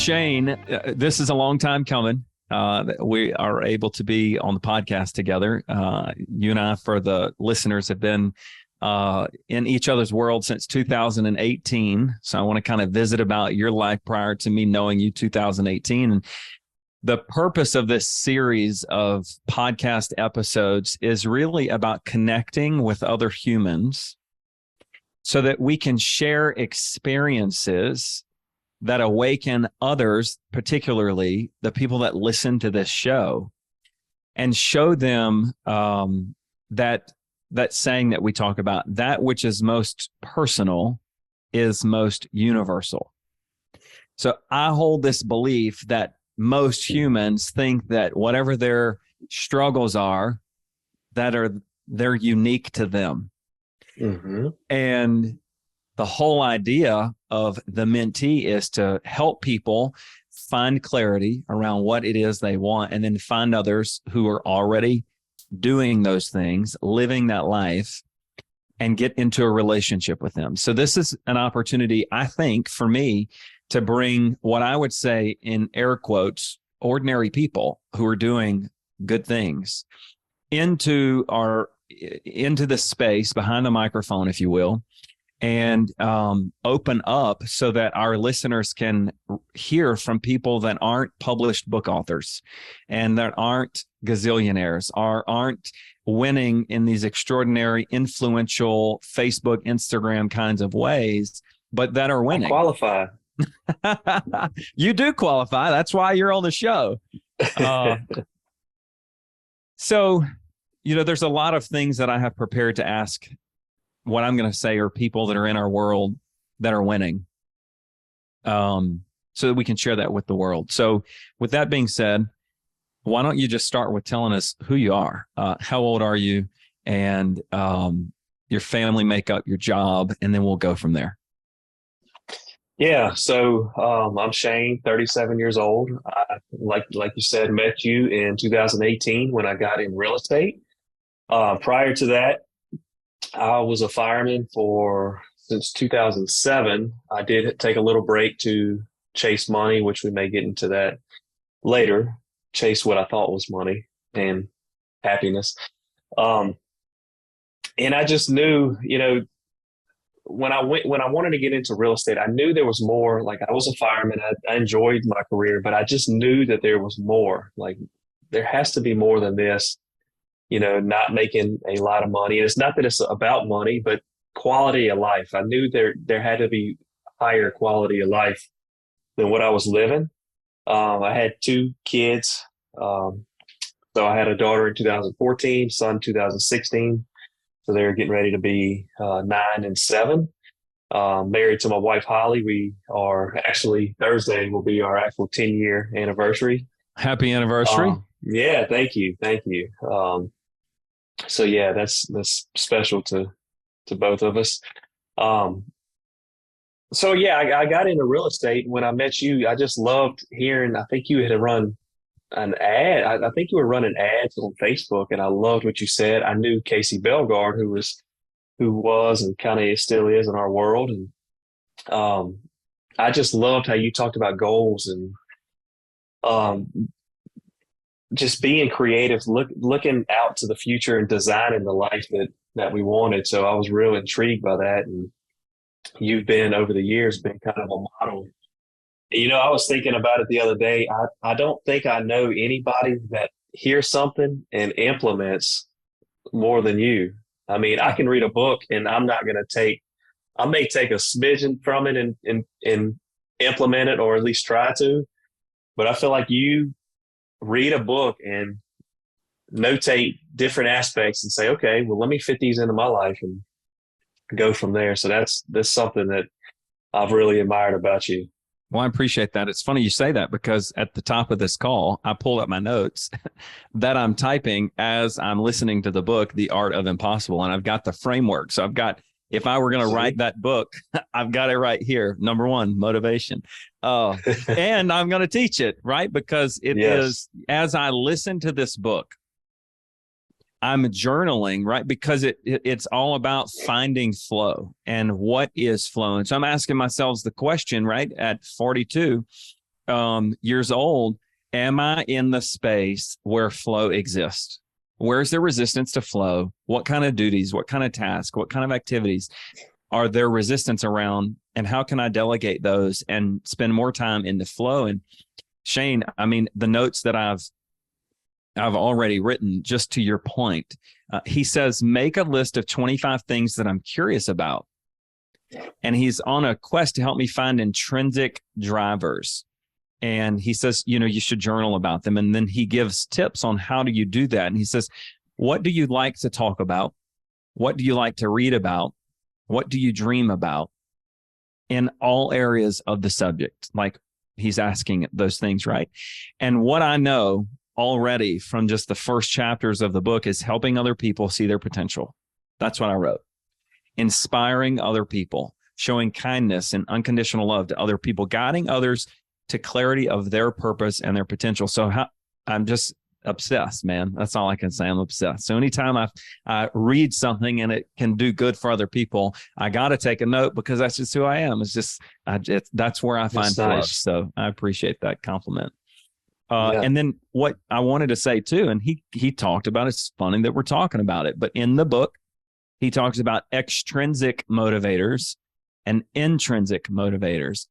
Shane, this is a long time coming. We are able to be on the podcast together. You and I, for the listeners, have been in each other's world since 2018. So I want to kind of visit about your life prior to me knowing you 2018. And the purpose of this series of podcast episodes is really about connecting with other humans so that we can share experiences that awaken others, particularly the people that listen to this show, and show them that saying that we talk about, that which is most personal is most universal. So I hold this belief that most humans think that whatever their struggles are, they're unique to them. Mm-hmm. And the whole idea of the mentee is to help people find clarity around what it is they want, and then find others who are already doing those things, living that life, and get into a relationship with them. So this is an opportunity, I think, for me to bring what I would say in air quotes, ordinary people who are doing good things into the space behind the microphone, if you will, and open up so that our listeners can hear from people that aren't published book authors and that aren't gazillionaires or aren't winning in these extraordinary, influential Facebook, Instagram kinds of ways, but that are winning. I qualify. You do qualify. That's why you're on the show. So, there's a lot of things that I have prepared to ask. What I'm going to say are people that are in our world that are winning, so that we can share that with the world. So with that being said, why don't you just start with telling us who you are, how old are you, and your family makeup, your job, and then we'll go from there. Yeah. So I'm Shane, 37 years old. I, like you said, met you in 2018 when I got in real estate. Prior to that, I was a fireman since 2007. I did take a little break to chase money, which we may get into that later. Chase what I thought was money and happiness. And I just knew, when I wanted to get into real estate, I knew there was more. Like, I was a fireman. I enjoyed my career, but I just knew that there was more. Like, there has to be more than this. Not making a lot of money. And it's not that it's about money, but quality of life. I knew there had to be higher quality of life than what I was living. I had 2 kids. So I had a daughter in 2014, son 2016. So they're getting ready to be 9 and 7. Married to my wife, Holly. We are actually, Thursday will be our actual 10-year anniversary. Happy anniversary. Yeah, thank you. Thank you. So yeah, that's special to both of us. So yeah, I got into real estate. When I met you, I just loved hearing, I think you had run an ad. I think you were running ads on Facebook, and I loved what you said. I knew Casey Belgard, who was and kind of still is in our world. And I just loved how you talked about goals and just being creative, looking out to the future and designing the life that we wanted. So I was real intrigued by that. And you've been, over the years, been kind of a model. I was thinking about it the other day. I don't think I know anybody that hears something and implements more than you. I mean, I can read a book and I may take a smidgen from it and implement it, or at least try to, but I feel like you read a book and notate different aspects and say, okay, well, let me fit these into my life and go from there. So that's something that I've really admired about you. Well, I appreciate that. It's funny you say that, because at the top of this call, I pulled up my notes that I'm typing as I'm listening to the book, The Art of Impossible. And I've got the framework. So I've got, if I were going to write that book, I've got it right here. Number 1, motivation. And I'm going to teach it, right? Because it is, as I listen to this book, I'm journaling, right? Because it's all about finding flow and what is flow. And so I'm asking myself the question, right, at 42, years old, am I in the space where flow exists? Where's the resistance to flow? What kind of duties, what kind of tasks, what kind of activities are there resistance around? And how can I delegate those and spend more time in the flow? And Shane, I mean, the notes that I've already written, just to your point, he says, make a list of 25 things that I'm curious about. And he's on a quest to help me find intrinsic drivers. And he says, you should journal about them. And then he gives tips on how do you do that. And he says, what do you like to talk about? What do you like to read about? What do you dream about? In all areas of the subject. Like he's asking those things, right? And what I know already from just the first chapters of the book is helping other people see their potential. That's what I wrote. Inspiring other people, showing kindness and unconditional love to other people, guiding others to clarity of their purpose and their potential. So I'm just obsessed, man. That's all I can say. I'm obsessed. So anytime I read something and it can do good for other people, I got to take a note because that's just who I am. It's just, that's where I find flow. So I appreciate that compliment. And then what I wanted to say too, and he talked about, it's funny that we're talking about it, but in the book, he talks about extrinsic motivators and intrinsic motivators.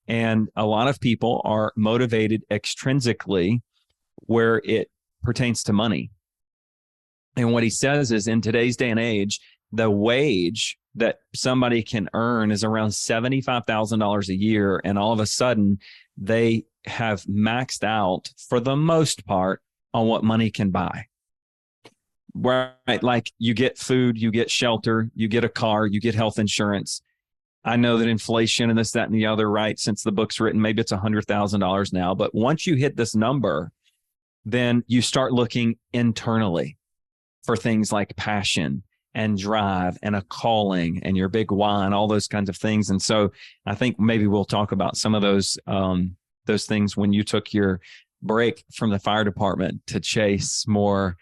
And a lot of people are motivated extrinsically where it pertains to money. And what he says is in today's day and age, the wage that somebody can earn is around $75,000 a year. And all of a sudden they have maxed out for the most part on what money can buy. Right. Like you get food, you get shelter, you get a car, you get health insurance. I know that inflation and this, that, and the other, right? Since the book's written, maybe it's $100,000 now. But once you hit this number, then you start looking internally for things like passion and drive and a calling and your big why and all those kinds of things. And so I think maybe we'll talk about some of those things when you took your break from the fire department to chase more,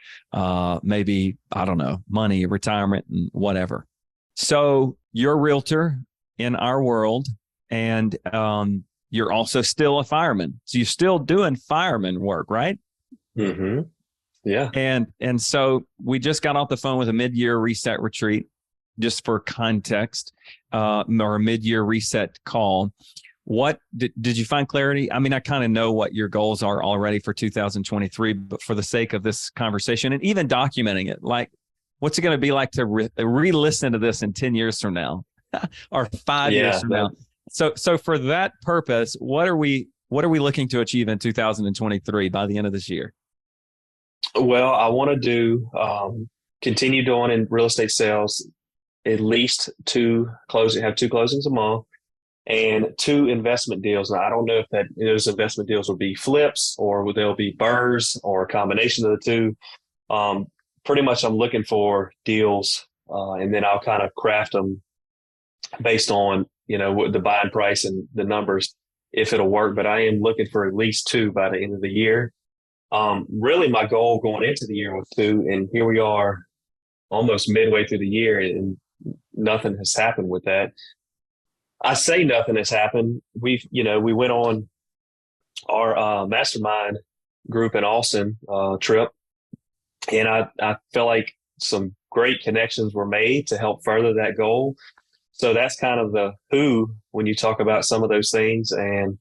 maybe, I don't know, money, retirement, and whatever. So you're a realtor in our world, and you're also still a fireman. So you're still doing fireman work, right? Mm-hmm. Yeah. And so we just got off the phone with a mid-year reset retreat, just for context, or a mid-year reset call. What did you find clarity? I mean, I kind of know what your goals are already for 2023, but for the sake of this conversation and even documenting it, like, what's it going to be like to re-listen to this in 10 years from now or 5 years from now? So for that purpose, what are we looking to achieve in 2023 by the end of this year? Well, I want to do, continue doing in real estate sales, at least have two closings a month. And 2 investment deals. Now, I don't know if those investment deals will be flips or they'll be burrs or a combination of the two. Pretty much I'm looking for deals, and then I'll kind of craft them based on, what the buying price and the numbers, if it'll work. But I am looking for at least 2 by the end of the year. Really, my goal going into the year was 2, and here we are almost midway through the year, and nothing has happened with that. I say nothing has happened. We went on our mastermind group in Austin trip, and I felt like some great connections were made to help further that goal. So that's kind of the who when you talk about some of those things. And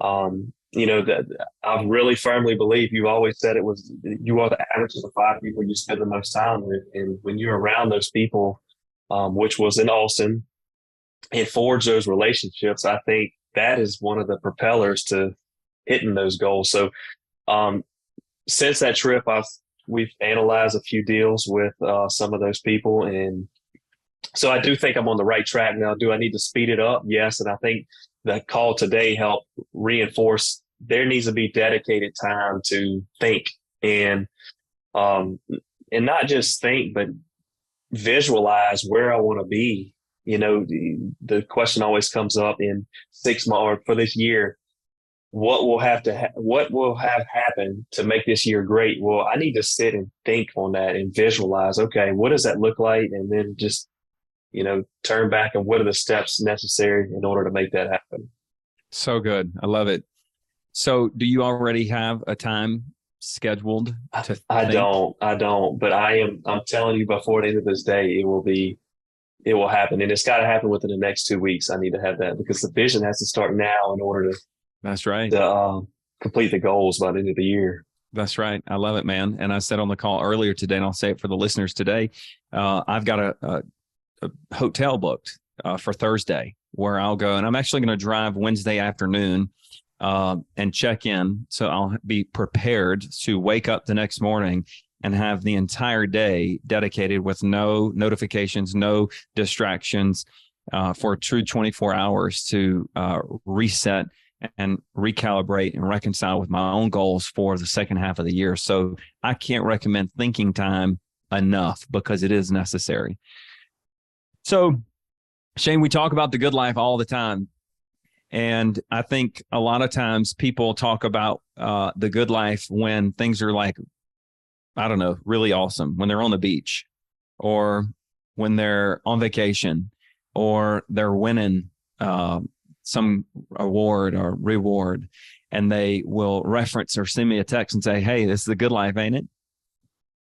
that I really firmly believe you've always said you are the average of the 5 people you spend the most time with, and when you're around those people, which was in Austin, and forge those relationships, I think that is one of the propellers to hitting those goals. So since that trip, we've analyzed a few deals with some of those people. And so I do think I'm on the right track now. Do I need to speed it up? Yes. And I think the call today helped reinforce there needs to be dedicated time to think and not just think, but visualize where I want to be. The question always comes up in 6 months or for this year, what will have happened to make this year great? Well, I need to sit and think on that and visualize, okay, what does that look like? And then just, turn back and what are the steps necessary in order to make that happen? So good. I love it. So do you already have a time scheduled to I think? don't, but I'm telling you before the end of this day, it will happen. And it's got to happen within the next 2 weeks. I need to have that because the vision has to start now in order That's right. to complete the goals by the end of the year. That's right. I love it, man. And I said on the call earlier today, and I'll say it for the listeners today, I've got a hotel booked for Thursday where I'll go, and I'm actually going to drive Wednesday afternoon and check in. So I'll be prepared to wake up the next morning and have the entire day dedicated with no notifications, no distractions for a true 24 hours to reset and recalibrate and reconcile with my own goals for the second half of the year. So I can't recommend thinking time enough because it is necessary. So, Shane, we talk about the good life all the time. And I think a lot of times people talk about the good life when things are like, I don't know, really awesome, when they're on the beach or when they're on vacation or they're winning some award or reward, and they will reference or send me a text and say, hey, this is the good life, ain't it?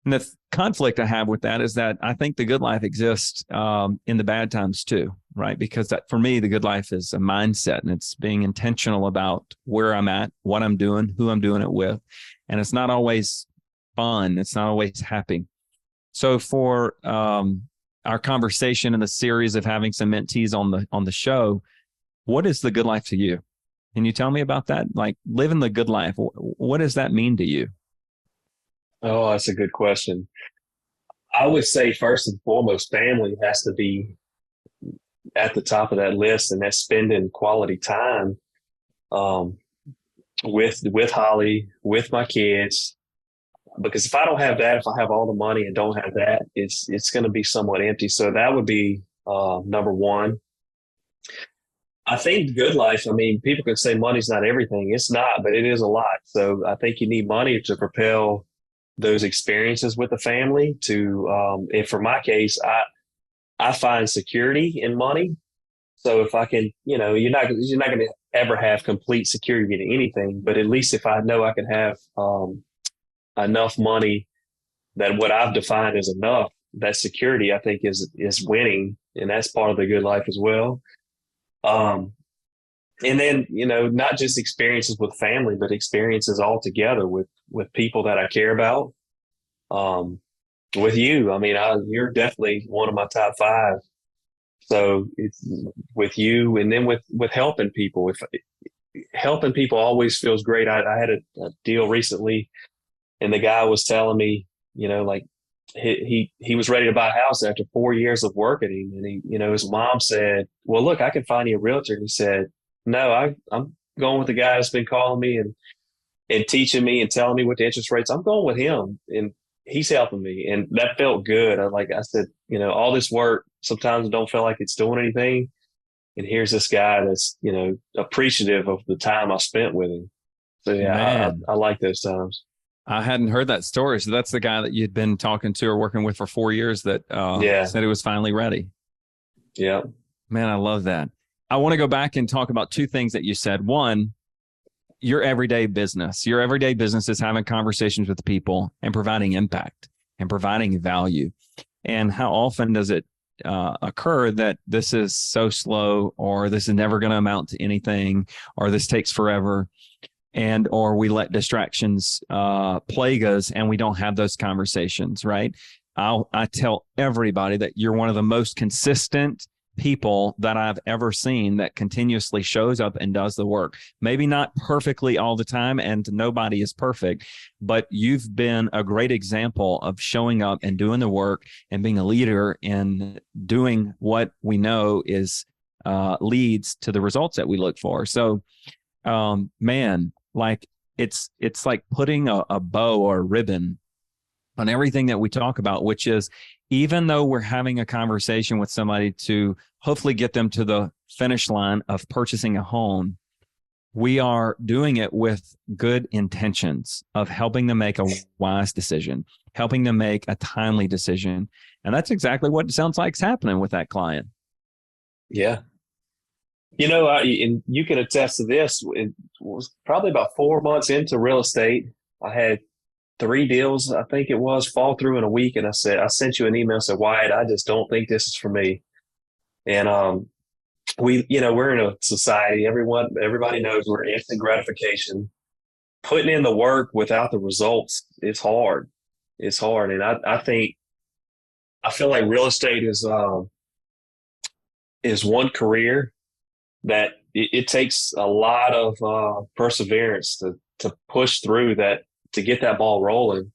And the conflict I have with that is that I think the good life exists in the bad times too, right? Because that, for me, the good life is a mindset, and it's being intentional about where I'm at, what I'm doing, who I'm doing it with. And it's not always fun. It's not always happy. So for our conversation in the series of having some mentees on the show, what is the good life to you? Can you tell me about that? Like living the good life. What does that mean to you? Oh, that's a good question. I would say first and foremost, family has to be at the top of that list, and that's spending quality time um, with Holly, with my kids. Because if I don't have that, if I have all the money and don't have that, it's going to be somewhat empty. So that would be number one. I think the good life, I mean, people could say money's not everything. It's not, but it is a lot. So I think you need money to propel those experiences with the family to, and for my case, I find security in money. So if I can, you're not going to ever have complete security in anything, but at least if I know I can have, enough money that what I've defined as enough, that security I think is winning. And that's part of the good life as well. And then, not just experiences with family, but experiences all together with people that I care about. With you, I mean, you're definitely one of my top five. So it's with you, and then with helping people. If helping people always feels great. I had a deal recently, and the guy was telling me, like he was ready to buy a house after 4 years of working, and his mom said, "Well, look, I can find you a realtor." And he said, "No, I'm going with the guy that's been calling me and teaching me and telling me what the interest rates. I'm going with him, and he's helping me." And that felt good. I said, all this work sometimes it don't feel like it's doing anything, and here's this guy that's appreciative of the time I spent with him. So yeah, Man, I like those times. I hadn't heard that story. So that's the guy that you'd been talking to or working with for 4 years that Yeah, said he was finally ready. yeah. Man, I love that. I want to go back and talk about two things that you said. One, your everyday business. Your everyday business is having conversations with people and providing impact and providing value. And how often does it occur that this is so slow, or this is never going to amount to anything, or this takes forever, and or we let distractions plague us and we don't have those conversations, right? I tell everybody that you're one of the most consistent people that I've ever seen that continuously shows up and does the work. Maybe not perfectly all the time, and nobody is perfect, but you've been a great example of showing up and doing the work and being a leader in doing what we know is leads to the results that we look for. So, man, like it's like putting a bow or a ribbon on everything that we talk about, which is, even though we're having a conversation with somebody to hopefully get them to the finish line of purchasing a home, we are doing it with good intentions of helping them make a wise decision, helping them make a timely decision. And that's exactly what it sounds like is happening with that client. Yeah. And you can attest to this. It was probably about 4 months into real estate. I had three deals, I think it was, fall through in a week. And I sent you an email, said, Wyatt, I just don't think this is for me. And we're in a society, everybody knows we're instant gratification. Putting in the work without the results, it's hard. It's hard. And I feel like real estate is one career that it takes a lot of perseverance to push through that, to get that ball rolling.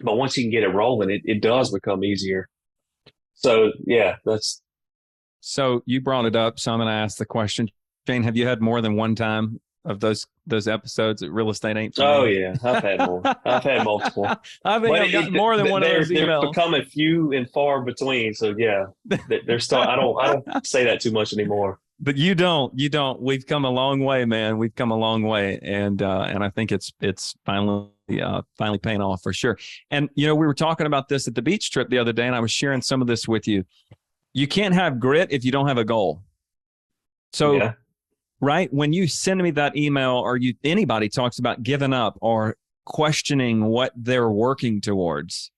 But once you can get it rolling, it does become easier. So yeah, that's So you brought it up, so I'm going to ask the question. Shane, have you had more than one time of those episodes that real estate ain't for oh me? yeah, I've had more. I've had multiple. I think I've gotten more than one of those They're emails. becoming few and far between. So yeah, they're still. I don't say that too much anymore. But you don't. We've come a long way, man. We've come a long way, and I think it's finally paying off for sure. And we were talking about this at the beach trip the other day, and I was sharing some of this with you. You can't have grit if you don't have a goal. So, Yeah. right, when you send me that email, or anybody talks about giving up or questioning what they're working towards,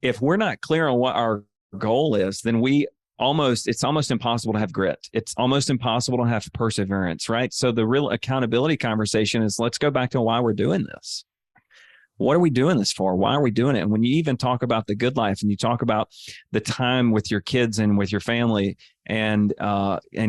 if we're not clear on what our goal is, then it's almost impossible to have grit. It's almost impossible to have perseverance, right? So the real accountability conversation is, let's go back to why we're doing this. What are we doing this for? Why are we doing it? And when you even talk about the good life, and you talk about the time with your kids and with your family, and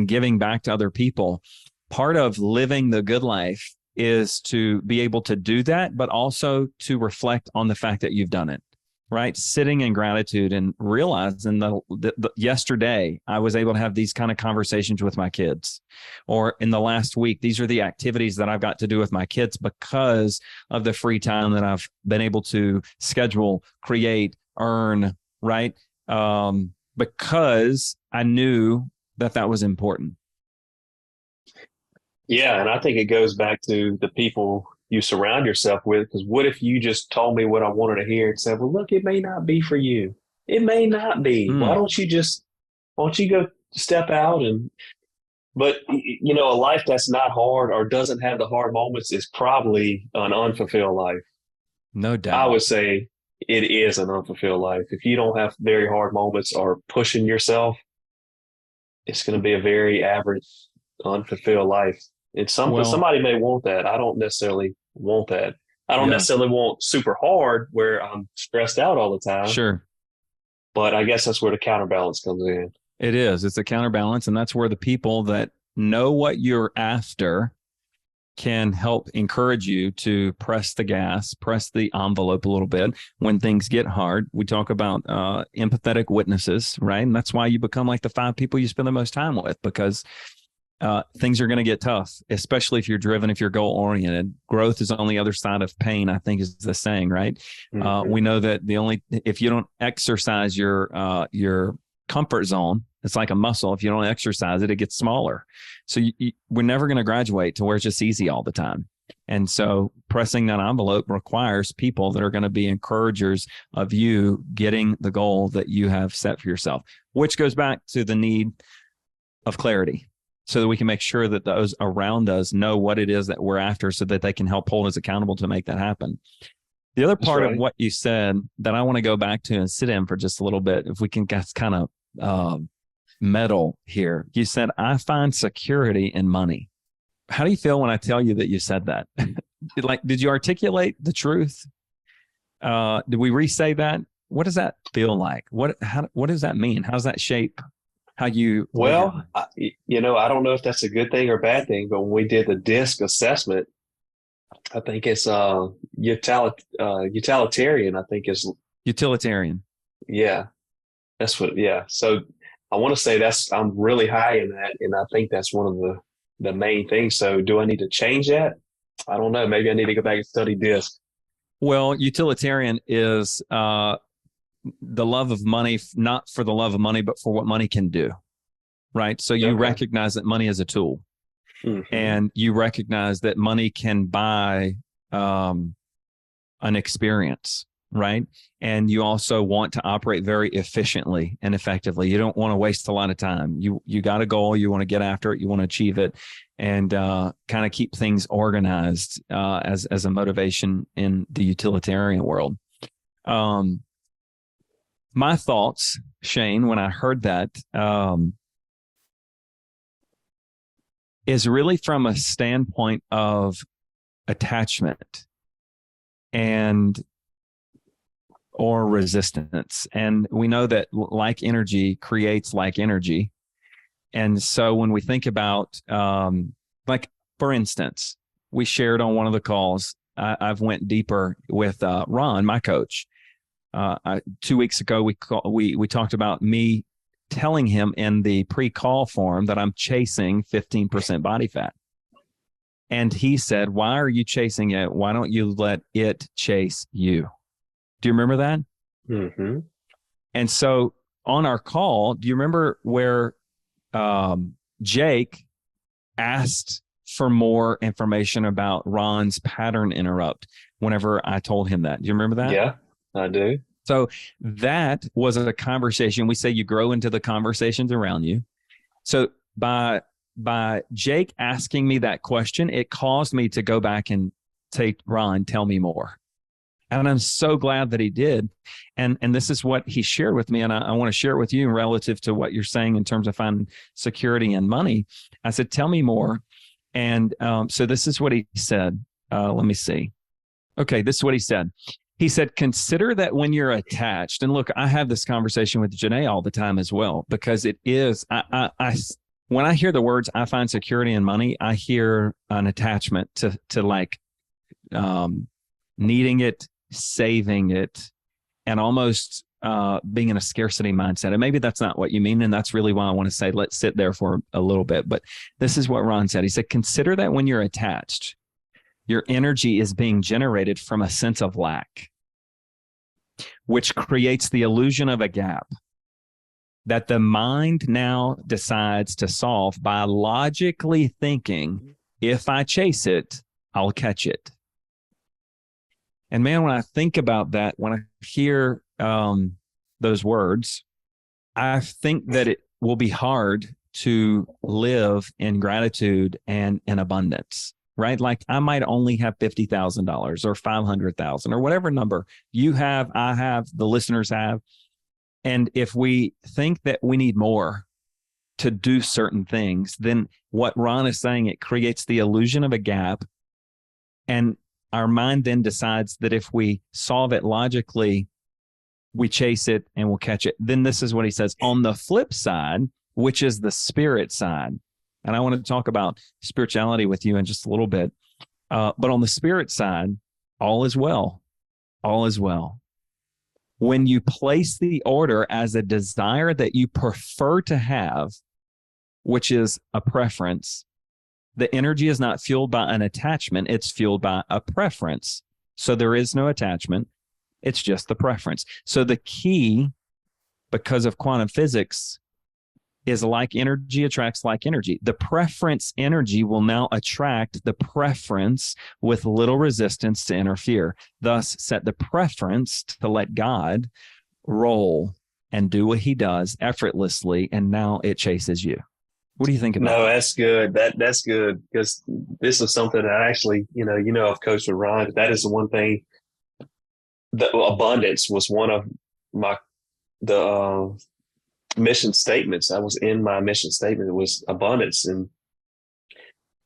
giving back to other people, part of living the good life is to be able to do that, but also to reflect on the fact that you've done it. Right? Sitting in gratitude and realizing that yesterday I was able to have these kind of conversations with my kids, or in the last week, these are the activities that I've got to do with my kids because of the free time that I've been able to schedule, create, earn, right? Because I knew that was important. Yeah, and I think it goes back to the people you surround yourself with. Because what if you just told me what I wanted to hear and said, "Well, look, it may not be for you. It may not be. Why don't you go step out and?" But a life that's not hard or doesn't have the hard moments is probably an unfulfilled life. No I doubt. would say it is an unfulfilled life. If you don't have very hard moments or pushing yourself, it's going to be a very average, unfulfilled life. It's something Well, somebody may want that. I don't necessarily want that. I don't yeah, necessarily want super hard where I'm stressed out all the time, sure. but I guess that's where the counterbalance comes in. It is. It's a counterbalance. And that's where the people that know what you're after can help encourage you to press the gas, press the envelope a little bit when things get hard. We talk about empathetic witnesses, right? And that's why you become like the 5 people you spend the most time with, because things are going to get tough, especially if you're driven, if you're goal oriented. Growth is on the other side of pain, I think is the saying, right? Mm-hmm. We know that if you don't exercise your comfort zone, it's like a muscle. If you don't exercise it, it gets smaller. So we're never going to graduate to where it's just easy all the time. And so pressing that envelope requires people that are going to be encouragers of you getting the goal that you have set for yourself, which goes back to the need of clarity, so that we can make sure that those around us know what it is that we're after, so that they can help hold us accountable to make that happen. The other part of what you said that I want to go back to and sit in for just a little bit, if we can kind of metal here. You said, I find security in money. How do you feel when I tell you that you said that? Did you articulate the truth? Did we re-say that? What does that feel like? What does that mean? How does that shape how you? Well, I don't know if that's a good thing or bad thing, but when we did the DISC assessment, I think it's utilitarian. I think is Utilitarian. Yeah, that's what. Yeah, so I want to say I'm really high in that, and I think that's one of the main things. So do I need to change that? I don't know. Maybe I need to go back and study DISC. Well, utilitarian is the love of money, not for the love of money, but for what money can do. Right. So you recognize that money is a tool, and you recognize that money can buy an experience. right? And you also want to operate very efficiently and effectively. You don't want to waste a lot of time. You got a goal, you want to get after it, you want to achieve it, and kind of keep things organized as a motivation in the utilitarian world. My thoughts, Shane, when I heard that, is really from a standpoint of attachment and or resistance. And we know that like energy creates like energy. And so when we think about, like, for instance, we shared on one of the calls, I've went deeper with Ron, my coach. 2 weeks ago, we talked about me telling him in the pre-call form that I'm chasing 15% body fat. And he said, why are you chasing it? Why don't you let it chase you? Do you remember that? Mm-hmm. And so on our call, do you remember where Jake asked for more information about Ron's pattern interrupt whenever I told him that? Do you remember that? Yeah, I do. So that was a conversation. We say you grow into the conversations around you. So by Jake asking me that question, it caused me to go back and say, Ron, tell me more. And I'm so glad that he did. And this is what he shared with me. And I want to share it with you relative to what you're saying in terms of finding security and money. I said, tell me more. And so this is what he said. Let me see. Okay, this is what he said. He said, consider that when you're attached, and look, I have this conversation with Janae all the time as well, because it is, when I hear the words, I find security and money, I hear an attachment to like needing it, saving it, and almost being in a scarcity mindset. And maybe that's not what you mean. And that's really why I want to say, let's sit there for a little bit. But this is what Ron said. He said, consider that when you're attached, your energy is being generated from a sense of lack, which creates the illusion of a gap that the mind now decides to solve by logically thinking, if I chase it, I'll catch it. And man, when I think about that, when I hear those words, I think that it will be hard to live in gratitude and in abundance, right? Like I might only have $50,000 or 500,000 or whatever number you have, I have, the listeners have. And if we think that we need more to do certain things, then what Ron is saying, it creates the illusion of a gap. And our mind then decides that if we solve it logically, we chase it and we'll catch it. Then this is what he says on the flip side, which is the spirit side. And I want to talk about spirituality with you in just a little bit. But on the spirit side, all is well. All is well. When you place the order as a desire that you prefer to have, which is a preference, the energy is not fueled by an attachment. It's fueled by a preference. So there is no attachment. It's just the preference. So the key, because of quantum physics, is like energy attracts like energy. The preference energy will now attract the preference with little resistance to interfere. Thus, set the preference to let God roll and do what he does effortlessly, and now it chases you. What do you think about that? No, that's good. That's good, because this is something that I actually, I've coached with Ron. That is the one thing. The abundance was one of the mission statements. I was in my mission statement. It was abundance, and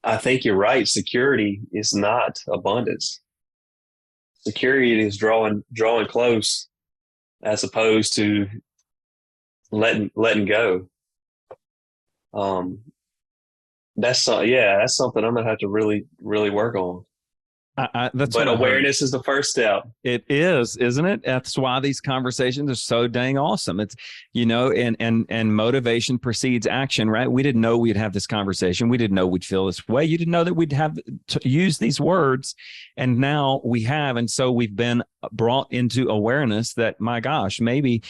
I think you're right. Security is not abundance. Security is drawing close, as opposed to letting go. That's something I'm gonna have to really, really work on. That's but awareness is the first step. It is, isn't it? That's why these conversations are so dang awesome. It's, and motivation precedes action, right? We didn't know we'd have this conversation. We didn't know we'd feel this way. You didn't know that we'd have to use these words. And now we have. And so we've been brought into awareness that, my gosh, maybe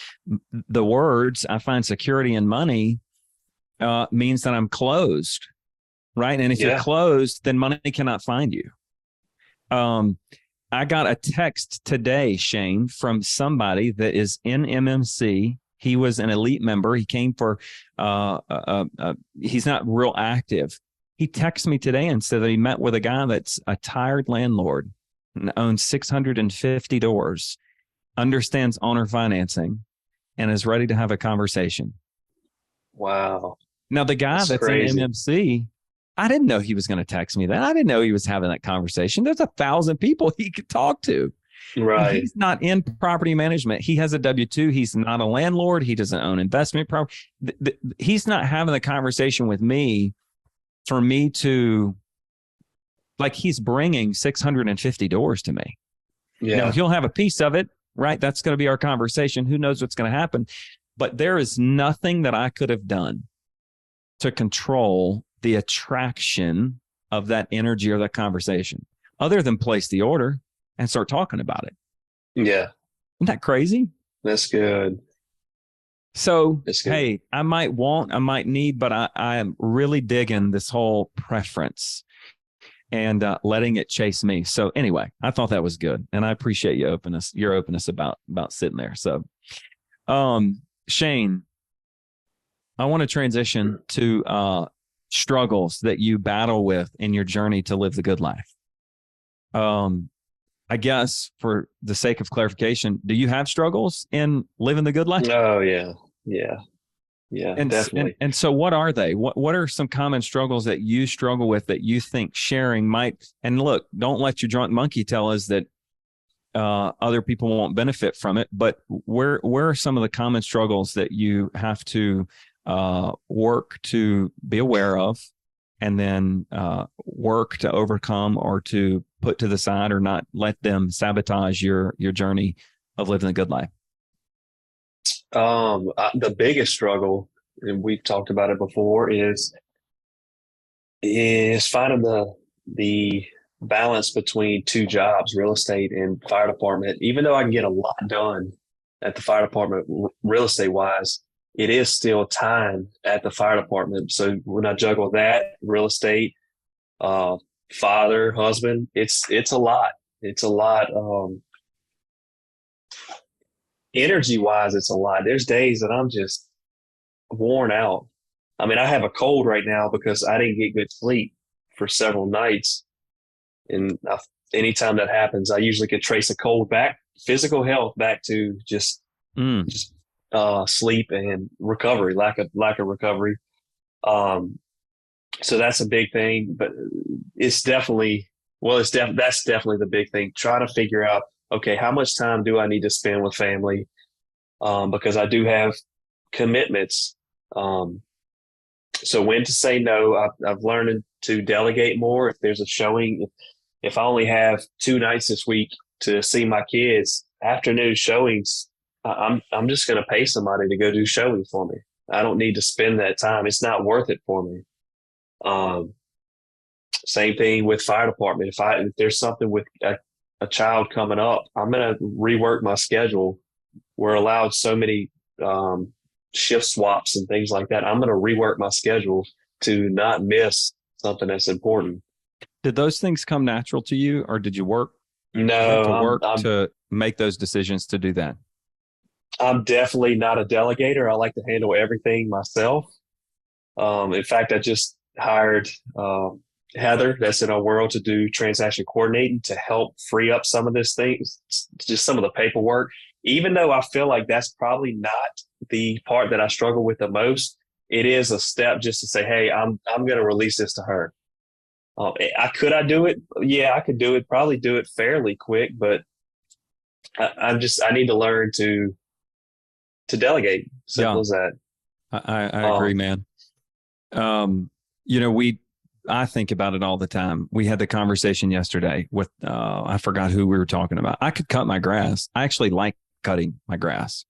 the words, I find security and money, means that I'm closed, right? And if you're closed, then money cannot find you. I got a text today, Shane, from somebody that is in MMC. He was an elite member. He came for, he's not real active. He texted me today and said that he met with a guy that's a tired landlord and owns 650 doors, understands owner financing, and is ready to have a conversation. Wow. Now, the guy that's crazy. in MMC, I didn't know he was going to text me that. I didn't know he was having that conversation. There's 1,000 people he could talk to. Right. He's not in property management. He has a W-2. He's not a landlord. He doesn't own investment property. He's not having the conversation with me for me to, like, he's bringing 650 doors to me. Yeah. Now, he'll have a piece of it, right? That's going to be our conversation. Who knows what's going to happen? But there is nothing that I could have done to control the attraction of that energy or that conversation other than place the order and start talking about it. Yeah. Isn't that crazy? That's good. So, That's good. hey, I might need, but I am really digging this whole preference and letting it chase me. So anyway, I thought that was good. And I appreciate your openness about sitting there. So, Shane, I want to transition to struggles that you battle with in your journey to live the good life. I guess for the sake of clarification, do you have struggles in living the good life? Oh, yeah. Yeah. Yeah, And, definitely. And so what are they? What are some common struggles that you struggle with that you think sharing might, and look, don't let your drunk monkey tell us that other people won't benefit from it, but where are some of the common struggles that you have to work to be aware of and then work to overcome or to put to the side or not let them sabotage your journey of living a good life? The biggest struggle, and we've talked about it before, is finding the balance between two jobs, real estate and fire department. Even though I can get a lot done at the fire department, real estate wise, it is still time at the fire department. So when I juggle that, real estate, father, husband, it's a lot. It's a lot. Energy wise, it's a lot. There's days that I'm just worn out. I mean, I have a cold right now because I didn't get good sleep for several nights. And anytime that happens, I usually could trace a cold back, physical health back to just sleep and recovery, lack of recovery. So that's a big thing, but that's definitely the big thing. Trying to figure out, okay, how much time do I need to spend with family? Because I do have commitments. So when to say no, I've learned to delegate more. If there's a showing, if I only have 2 nights this week to see my kids, afternoon showings, I'm just going to pay somebody to go do showings for me. I don't need to spend that time. It's not worth it for me. Same thing with fire department. If there's something with a child coming up, I'm going to rework my schedule. We're allowed so many shift swaps and things like that. I'm going to rework my schedule to not miss something that's important. Did those things come natural to you, or did you work? No, to make those decisions to do that? I'm definitely not a delegator. I like to handle everything myself. In fact, I just hired Heather, that's in our world, to do transaction coordinating to help free up some of this things, just some of the paperwork. Even though I feel like that's probably not the part that I struggle with the most, it is a step just to say, hey, I'm going to release this to her. Could I do it? Yeah, I could do it. Probably do it fairly quick, but I need to learn to delegate. Simple as that. I agree, man. I think about it all the time. We had the conversation yesterday with, I forgot who we were talking about. I could cut my grass. I actually like cutting my grass.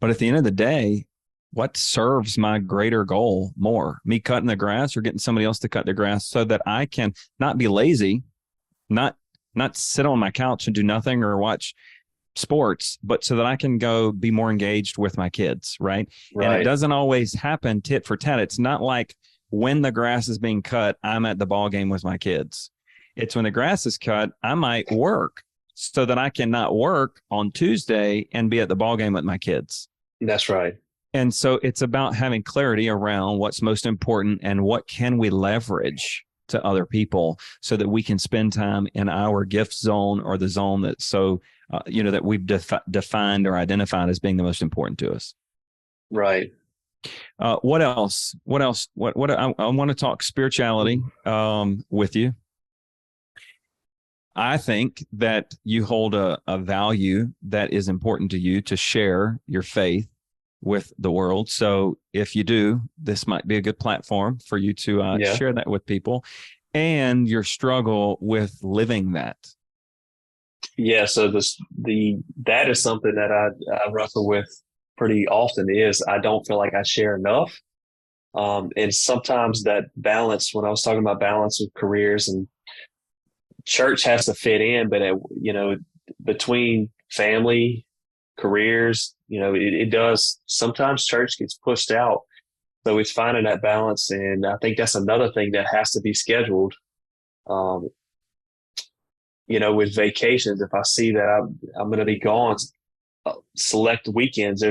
But at the end of the day, what serves my greater goal more? Me cutting the grass or getting somebody else to cut the grass so that I can not be lazy, not sit on my couch and do nothing or watch sports, but so that I can go be more engaged with my kids, right? And it doesn't always happen tit for tat. It's not like when the grass is being cut, I'm at the ball game with my kids. It's when the grass is cut, I might work so that I can not work on Tuesday and be at the ball game with my kids. That's right. And so it's about having clarity around what's most important and what can we leverage to other people so that we can spend time in our gift zone, or the zone that's so, that we've defined or identified as being the most important to us. Right. What else? What I want to talk spirituality with you. I think that you hold a value that is important to you to share your faith with the world. So if you do, this might be a good platform for you to share that with people, and your struggle with living that. Yeah. So that is something that I wrestle with pretty often. Is I don't feel like I share enough. And sometimes that balance, when I was talking about balance with careers, and church has to fit in, but between family, careers, it does. Sometimes church gets pushed out. So it's finding that balance. And I think that's another thing that has to be scheduled. With vacations, if I see that I'm going to be gone select weekends,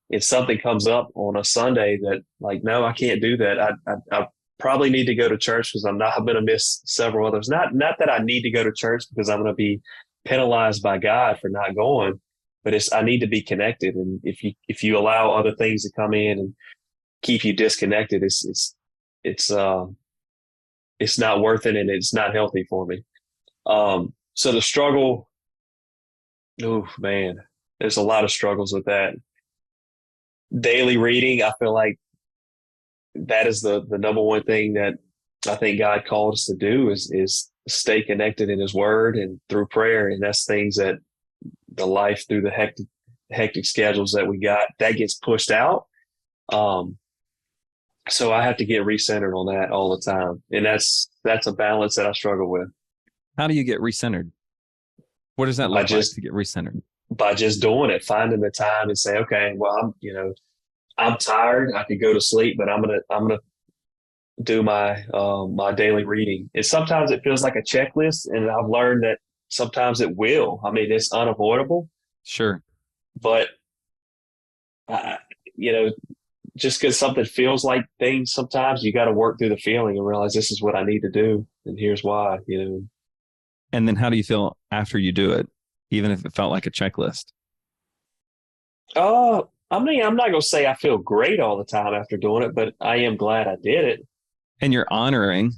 if something comes up on a Sunday that, like, no, I can't do that. I probably need to go to church because I'm going to miss several others. Not that I need to go to church because I'm going to be penalized by God for not going, but I need to be connected. And if you allow other things to come in and keep you disconnected, it's not worth it, and it's not healthy for me. So the struggle, oh man, there's a lot of struggles with that. Daily reading, I feel like that is the number one thing that I think God called us to do is stay connected in His Word and through prayer. And that's things that the life through the hectic schedules that we got, that gets pushed out. So I have to get recentered on that all the time. And that's a balance that I struggle with. How do you get recentered? What does that look like to get recentered? By just doing it, finding the time and say, okay, well, I'm tired. I could go to sleep, but I'm gonna do my daily reading. And sometimes it feels like a checklist, and I've learned that sometimes it will. I mean, it's unavoidable. Sure, but just because something feels like things, sometimes you got to work through the feeling and realize this is what I need to do, and here's why. And then how do you feel after you do it, even if it felt like a checklist? I mean, I'm not going to say I feel great all the time after doing it, but I am glad I did it. And you're honoring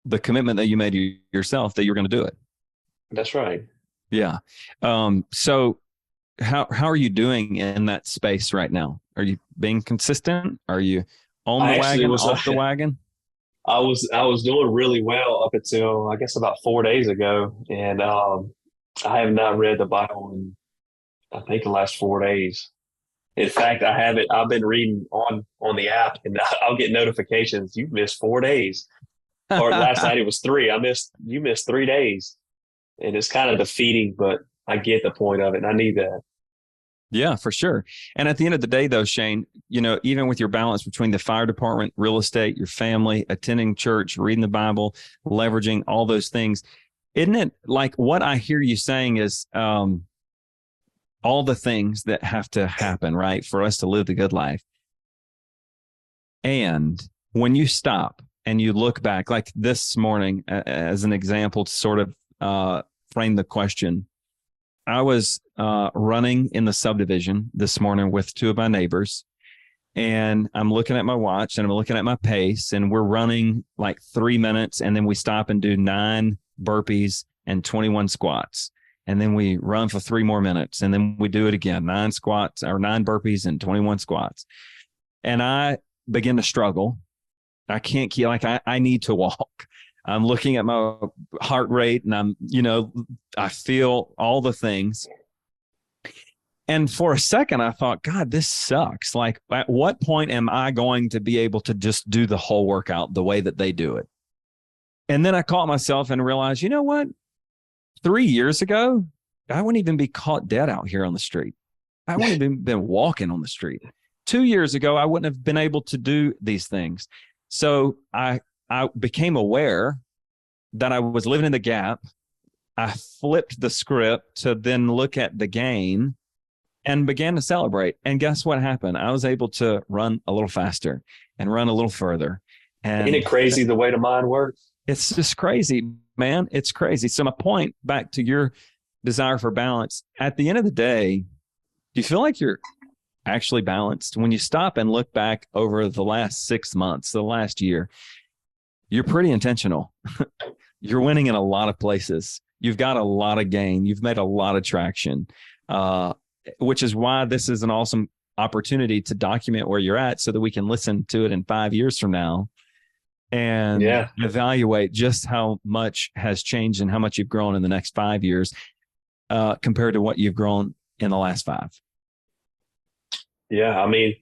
the commitment that you made yourself that you're going to do it. That's right. Yeah. So how are you doing in that space right now? Are you being consistent? Are you on the wagon, off the wagon? I was doing really well up until, I guess, about 4 days ago. And I have not read the Bible in, I think, the last 4 days. In fact, I've been reading on the app, and I'll get notifications. You've missed 4 days. Or last night it was 3. You missed 3 days. And it's kind of defeating, but I get the point of it, and I need that. Yeah, for sure. And at the end of the day, though, Shane, even with your balance between the fire department, real estate, your family, attending church, reading the Bible, leveraging all those things, isn't it like what I hear you saying is all the things that have to happen, right, for us to live the good life? And when you stop and you look back, like this morning, as an example, to sort of frame the question, I was running in the subdivision this morning with 2 of my neighbors, and I'm looking at my watch and I'm looking at my pace, and we're running like 3 minutes, and then we stop and do 9 burpees and 21 squats. And then we run for 3 more minutes, and then we do it again, 9 squats or 9 burpees and 21 squats. And I begin to struggle. I can't keep, like, I need to walk. I'm looking at my heart rate, and I feel all the things. And for a second, I thought, God, this sucks. Like, at what point am I going to be able to just do the whole workout the way that they do it? And then I caught myself and realized, you know what? 3 years ago, I wouldn't even be caught dead out here on the street. I wouldn't have been walking on the street. 2 years ago, I wouldn't have been able to do these things. So I became aware that I was living in the gap I flipped the script to then look at the gain and began to celebrate. And guess what happened? I was able to run a little faster and run a little further. Isn't And it crazy the way the mind works? it's just crazy, man. It's crazy. So my point back to your desire for balance, at the end of the day, do you feel like you're actually balanced? When you stop and look back over the last 6 months, the last year, you're pretty intentional. You're winning in a lot of places. You've got a lot of gain. You've made a lot of traction, which is why this is an awesome opportunity to document where you're at so that we can listen to it in 5 years from now and evaluate just how much has changed and how much you've grown in the next 5 years compared to what you've grown in the last 5. Yeah. I mean,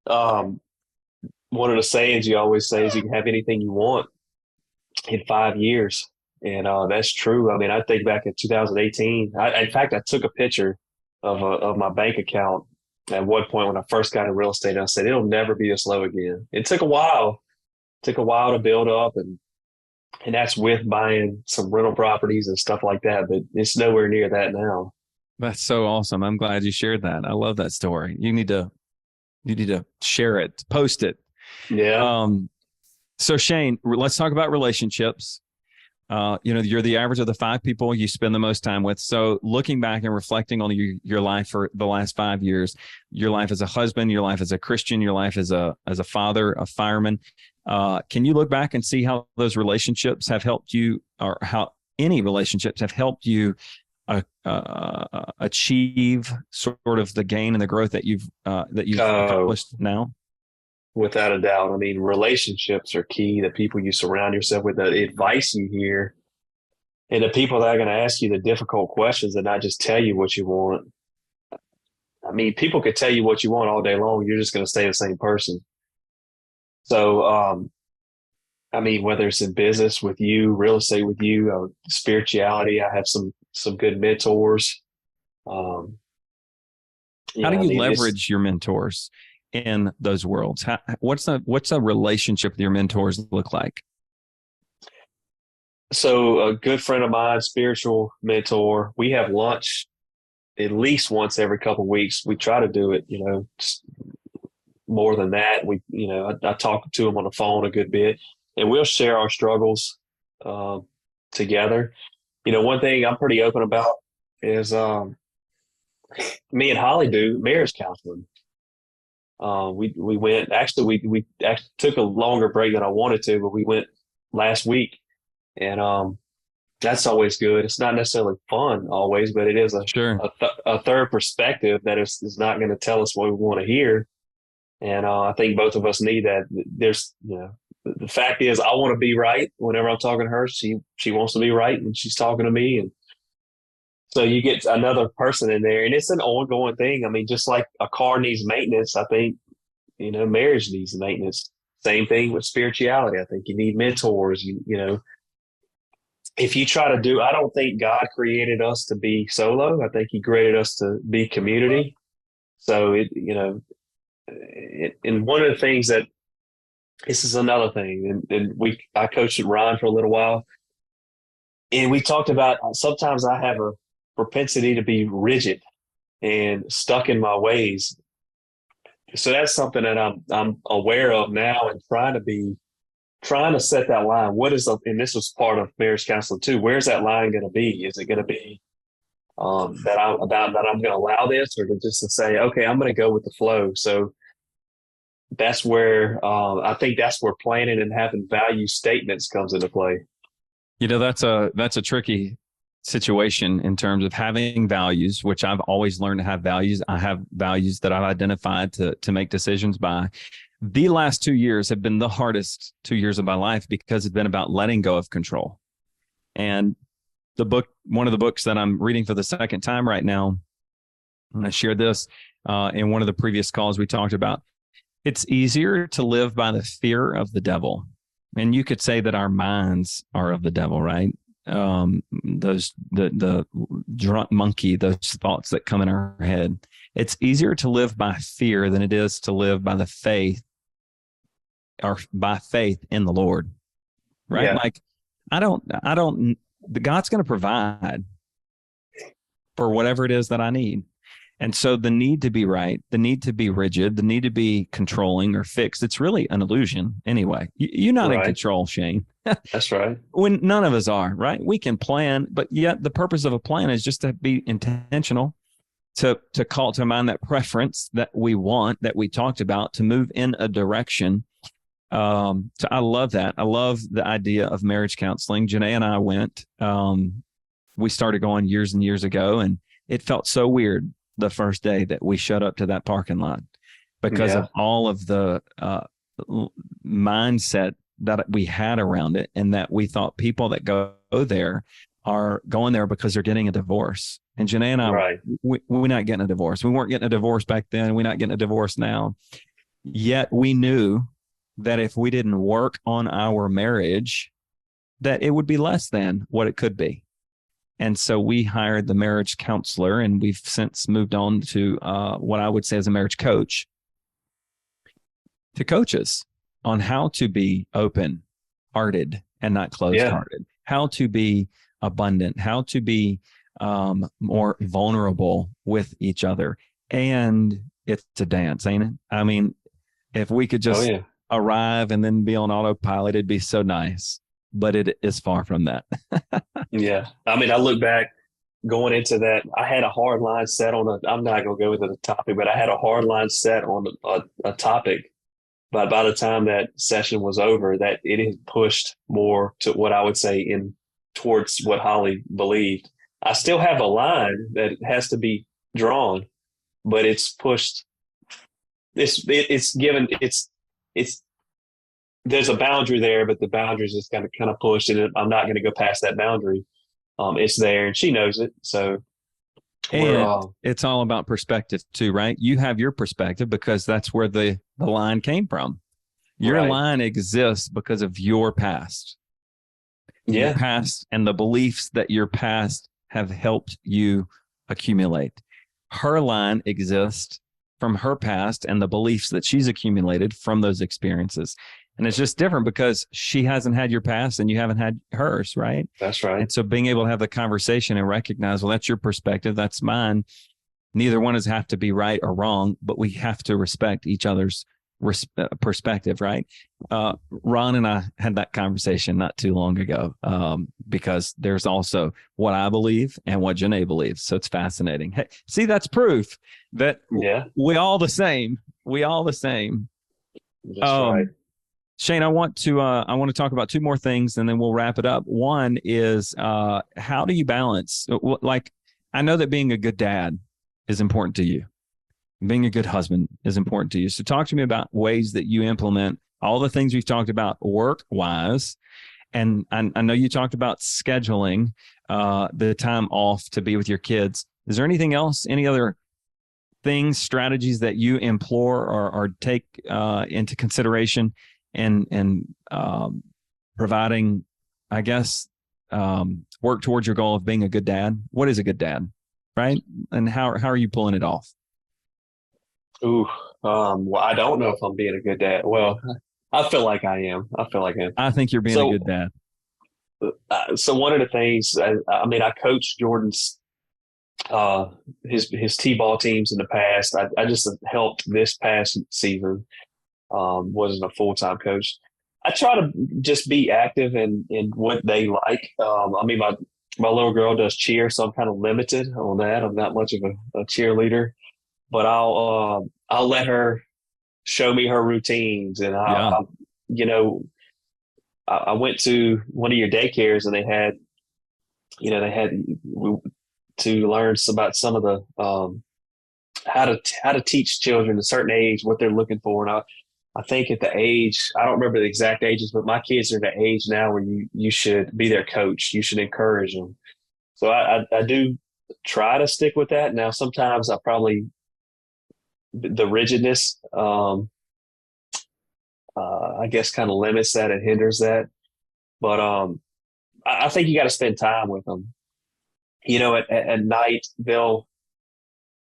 one of the sayings you always say is you can have anything you want in 5 years. And that's true. I mean, I think back in 2018, in fact, I took a picture of my bank account at one point when I first got in real estate. And I said, it'll never be this low again. It took a while. Took a while to build up, and that's with buying some rental properties and stuff like that, but it's nowhere near that now. That's so awesome. I'm glad you shared that. I love that story. You need to share it, post it. Yeah. So Shane, let's talk about relationships. You're the average of the 5 people you spend the most time with. So looking back and reflecting on your life for the last 5 years, your life as a husband, your life as a Christian, your life as a father, a fireman, can you look back and see how those relationships have helped you, or how any relationships have helped you achieve sort of the gain and the growth that you've accomplished now? Without a doubt. I mean, relationships are key. The people you surround yourself with, the advice you hear, and the people that are going to ask you the difficult questions and not just tell you what you want. I mean, people could tell you what you want all day long. You're just going to stay the same person. So, I mean, whether it's in business with you, real estate with you, spirituality, I have some good mentors. How do you leverage your mentors in those worlds? What's a relationship with your mentors look like? So a good friend of mine, spiritual mentor, we have lunch at least once every couple of weeks. We try to do it, more than that. I talk to him on the phone a good bit, and we'll share our struggles together. One thing I'm pretty open about is me and Holly do marriage counseling. We went, actually, we actually took a longer break than I wanted to, but we went last week, and that's always good. It's not necessarily fun always, but it is a third perspective that is not going to tell us what we want to hear. And I think both of us need that. The fact is, I want to be right whenever I'm talking to her. She wants to be right when she's talking to me, and so you get another person in there, and it's an ongoing thing. I mean, just like a car needs maintenance, I think, marriage needs maintenance. Same thing with spirituality. I think you need mentors. If you try to I don't think God created us to be solo. I think he created us to be community. So and one of the things that, this is another thing, and I coached at Ryan for a little while, and we talked about sometimes I have a propensity to be rigid and stuck in my ways. So that's something that I'm aware of now, and trying to set that line. And this was part of marriage counseling too. Where's that line going to be? Is it going to be that I'm going to allow this, or just to say, okay, I'm going to go with the flow? So that's where I think that's where planning and having value statements comes into play. That's a tricky situation in terms of having values, which I've always learned to have values. I have values that I've identified to make decisions by. The last 2 years have been the hardest 2 years of my life because it's been about letting go of control. And one of the books that I'm reading for the second time right now, and I shared this in one of the previous calls we talked about, it's easier to live by the fear of the devil. And you could say that our minds are of the devil, right? The drunk monkey, those thoughts that come in our head. It's easier to live by fear than it is to live by the faith, or by faith in the Lord, right? Yeah. Like I don't the God's going to provide for whatever it is that I need. And so the need to be right, the need to be rigid, the need to be controlling or fixed, it's really an illusion anyway. You're not in control, Shane. That's right. When none of us are, right? We can plan, but yet the purpose of a plan is just to be intentional, to call to mind that preference that we want, that we talked about, to move in a direction. So I love that. I love the idea of marriage counseling. Janae and I went, we started going years and years ago, and it felt so weird the first day that we showed up to that parking lot because of all of the mindset that we had around it, and that we thought people that go there are going there because they're getting a divorce. And Janae and I, we're not getting a divorce. We weren't getting a divorce back then. We're not getting a divorce now. Yet we knew that if we didn't work on our marriage, that it would be less than what it could be. And so we hired the marriage counselor, and we've since moved on to what I would say is a marriage coach, to coach us on how to be open-hearted and not closed-hearted, how to be abundant, how to be more vulnerable with each other. And it's a dance, ain't it? I mean, if we could just arrive and then be on autopilot, it'd be so nice. But it is far from that. Yeah. I mean, I look back going into that, I had a hard line set on I'm not going to go into the topic, but I had a hard line set on a topic. But by the time that session was over, that it had pushed more to what I would say towards what Holly believed. I still have a line that has to be drawn, but it's pushed. It's given, there's a boundary there, but the boundary is just kind of pushed, and I'm not going to go past that boundary. It's there, and she knows it. So, and it's all about perspective too, right? You have your perspective because that's where the line came from. Your line exists because of your past. Your past and the beliefs that your past have helped you accumulate. Her line exists from her past and the beliefs that she's accumulated from those experiences. And it's just different because she hasn't had your past and you haven't had hers, right? That's right. And so being able to have the conversation and recognize, well, that's your perspective, that's mine. Neither one has have to be right or wrong, but we have to respect each other's perspective, right? Ron and I had that conversation not too long ago because there's also what I believe and what Janae believes. So it's fascinating. Hey, see, that's proof that we all the same. We all the same. That's right. Shane, I want to talk about two more things and then we'll wrap it up. One is how do you balance? Like, I know that being a good dad is important to you. Being a good husband is important to you. So talk to me about ways that you implement all the things we've talked about work-wise. And I know you talked about scheduling the time off to be with your kids. Is there anything else, any other things, strategies that you implore or take into consideration and providing, I guess, work towards your goal of being a good dad? What is a good dad, right? And how are you pulling it off? Well, I don't know if I'm being a good dad. Well, I feel like I am. I think you're being a good dad. So one of the things, I coached Jordan's his T-ball teams in the past. I just helped this past season. Wasn't a full-time coach. I try to just be active in what they like. My little girl does cheer, so I'm kind of limited on that. I'm not much of a cheerleader, but I'll let her show me her routines, and I went to one of your daycares, and they had to learn about some of the how to teach children at a certain age what they're looking for. And I think at the age, I don't remember the exact ages, but my kids are at the age now where you should be their coach. You should encourage them. So I do try to stick with that. Now, sometimes the rigidness, I guess, kind of limits that and hinders that. But I think you got to spend time with them. At night,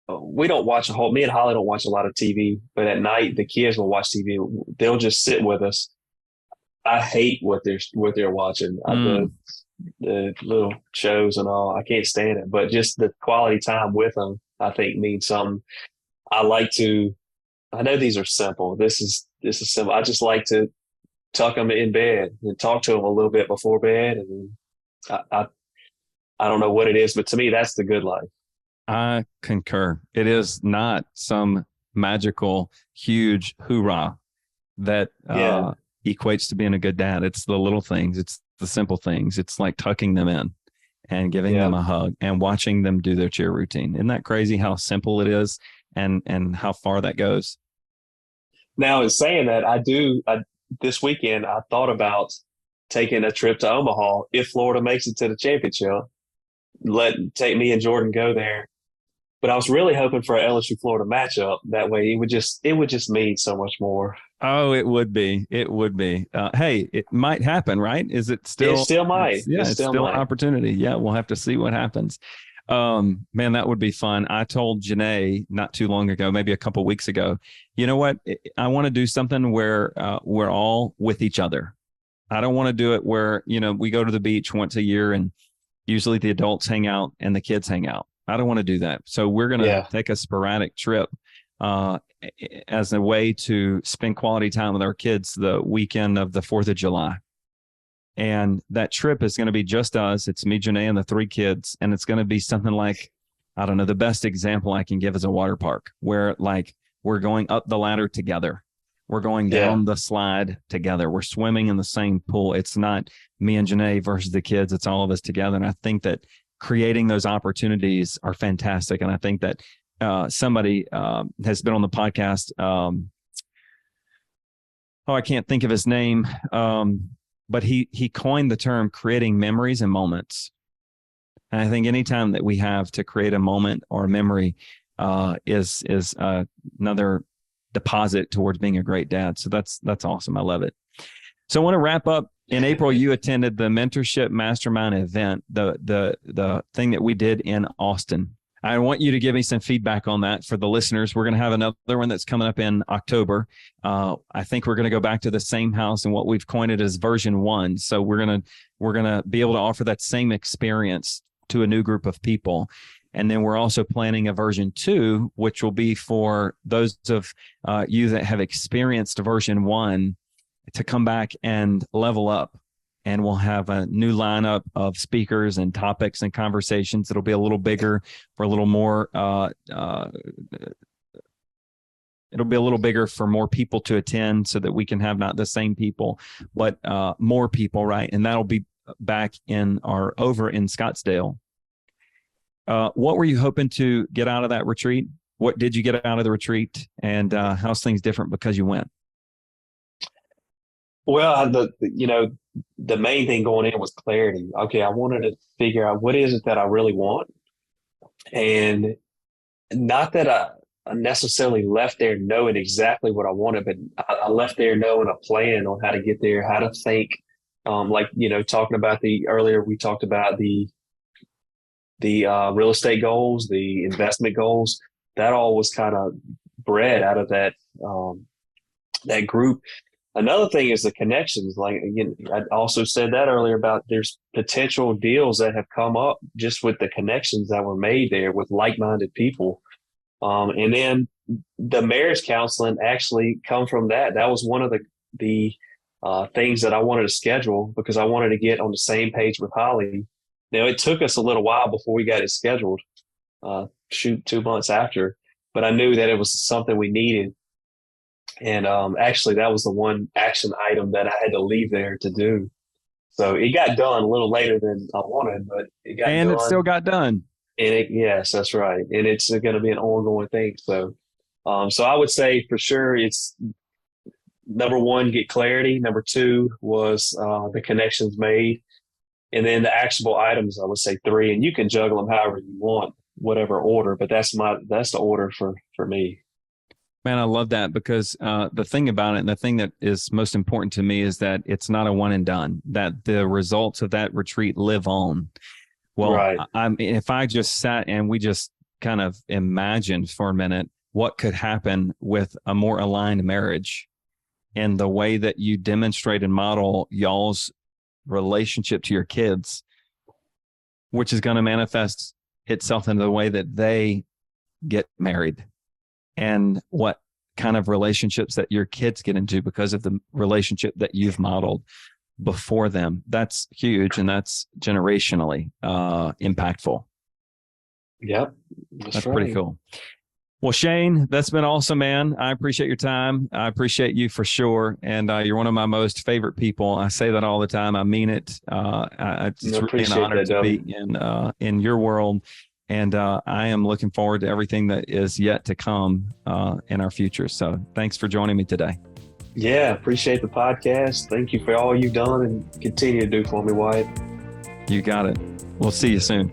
we don't watch me and Holly don't watch a lot of TV, but at night the kids will watch TV. They'll just sit with us. I hate what they're watching. the little shows and all. I can't stand it, but just the quality time with them, I think means something. I like to. I know these are simple. This is simple. I just like to tuck them in bed and talk to them a little bit before bed, and I don't know what it is, but to me, that's the good life. I concur. It is not some magical, huge hoorah that Yeah, equates to being a good dad. It's the little things. It's the simple things. It's like tucking them in and giving yeah. them a hug and watching them do their cheer routine. Isn't that crazy how simple it is and how far that goes? Now, in saying that, this weekend I thought about taking a trip to Omaha if Florida makes it to the championship. Take me and Jordan go there. But I was really hoping for an LSU Florida matchup. That way, it would just mean so much more. Oh, it would be. It would be. Hey, it might happen, right? Is it It still? still might. It's, yeah, It it's still still an might. opportunity. Yeah, we'll have to see what happens. Man, that would be fun. I told Janae not too long ago, maybe a couple weeks ago, you know what? I want to do something where we're all with each other. I don't want to do it where, we go to the beach once a year and usually the adults hang out and the kids hang out. I don't want to do that. So we're going to Yeah. take a sporadic trip uh, as a way to spend quality time with our kids the weekend of the 4th of July. And that trip is going to be just us. It's me, Janae, and the 3 kids. And it's going to be something like, I don't know, the best example I can give is a water park where like we're going up the ladder together. We're going Yeah. down the slide together. We're swimming in the same pool. It's not me and Janae versus the kids. It's all of us together. And I think that creating those opportunities are fantastic. And I think that somebody has been on the podcast. I can't think of his name. But he coined the term creating memories and moments. And I think anytime that we have to create a moment or a memory is another deposit towards being a great dad. So that's awesome. I love it. So I want to wrap up. In April, you attended the Mentorship Mastermind event, the thing that we did in Austin. I want you to give me some feedback on that for the listeners. We're going to have another one that's coming up in October. I think we're going to go back to the same house and what we've coined it as version 1. So we're going to be able to offer that same experience to a new group of people. And then we're also planning a version 2, which will be for those of you that have experienced version 1 to come back and level up. And we'll have a new lineup of speakers and topics and conversations. It'll be a little bigger for a little more. It'll be a little bigger for more people to attend so that we can have not the same people, but more people, right? And that'll be back over in Scottsdale. What were you hoping to get out of that retreat? What did you get out of the retreat? And how's things different because you went? Well, the main thing going in was clarity. Okay, I wanted to figure out what is it that I really want, and not that I necessarily left there knowing exactly what I wanted, but I left there knowing a plan on how to get there, how to think. Talking about earlier, we talked about the real estate goals, the investment goals. That all was kind of bred out of that group. Another thing is the connections. Like, again, I also said that earlier about there's potential deals that have come up just with the connections that were made there with like-minded people. And then the marriage counseling actually come from that. That was one of the things that I wanted to schedule because I wanted to get on the same page with Holly. Now, it took us a little while before we got it scheduled, 2 months after, but I knew that it was something we needed. And actually, that was the one action item that I had to leave there to do. So it got done a little later than I wanted, but it got And done. it still got done. And yes, that's right. And it's going to be an ongoing thing. So, so I would say for sure it's number 1, get clarity. Number 2 was the connections made. And then the actionable items, I would say 3. And you can juggle them however you want, whatever order. But that's the order for me. Man, I love that because the thing about it and the thing that is most important to me is that it's not a one and done, that the results of that retreat live on. Well, Right. If I just sat and we just kind of imagined for a minute what could happen with a more aligned marriage and the way that you demonstrate and model y'all's relationship to your kids, which is going to manifest itself in the way that they get married and what kind of relationships that your kids get into because of the relationship that you've modeled before them. That's huge. And that's generationally impactful. Yep. That's right. Pretty cool. Well, Shane, that's been awesome, man. I appreciate your time. I appreciate you for sure. And you're one of my most favorite people. I say that all the time. I mean it. It's really an honor to be in your world. And I am looking forward to everything that is yet to come in our future. So thanks for joining me today. Yeah, appreciate the podcast. Thank you for all you've done and continue to do for me, Wyatt. You got it. We'll see you soon.